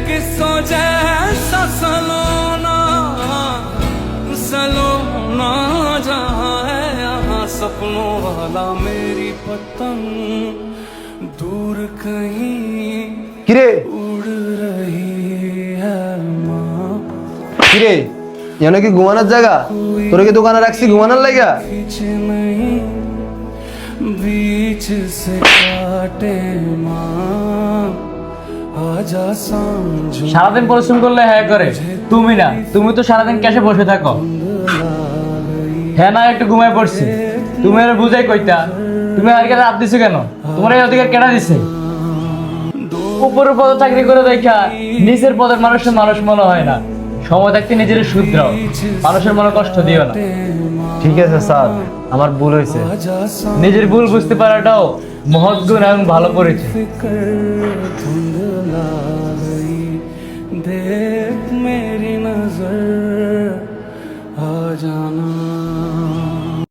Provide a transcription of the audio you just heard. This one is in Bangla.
किस्सों जैसा सलोना सलोना जहाँ है यहाँ सपनों वाला मेरी पतंग दूर कहीं কিরে उड़ रही है माँ কিরে এখানে কি ঘুমানোর জায়গা তোরে কি দোকানে রাখছি ঘুমানোর লাগা पीछे नहीं बीच से काटे माँ आजा समझो সারাদিন পরিশ্রম করলে হ্যাঁ করে, তুমি না, তুমি তো সারাদিন ক্যাশে বসে থাকো। হ্যাঁ না একটু ঘুমায় পড়ছি, তুমি আর বুঝাই কইতা, তুমি আর কে রাত দিছো কেন? তোমার এই অধিকার কেনা দিছে? উপরের পদে চাকরি করে দেখা নিচের পদের মানুষের মানুষ মনে হয় না। সময় থাকতে নিজের শুধরাও, মানুষের মনে কষ্ট দিও না। ঠিক আছে স্যার আমার ভুল হয়েছে आजा নিজের ভুল বুঝতে পারাটাও মহৎ গুণ এবং ভালো পরিচয়। फिकर धुंधला गई देख मेरी नजर आ जाना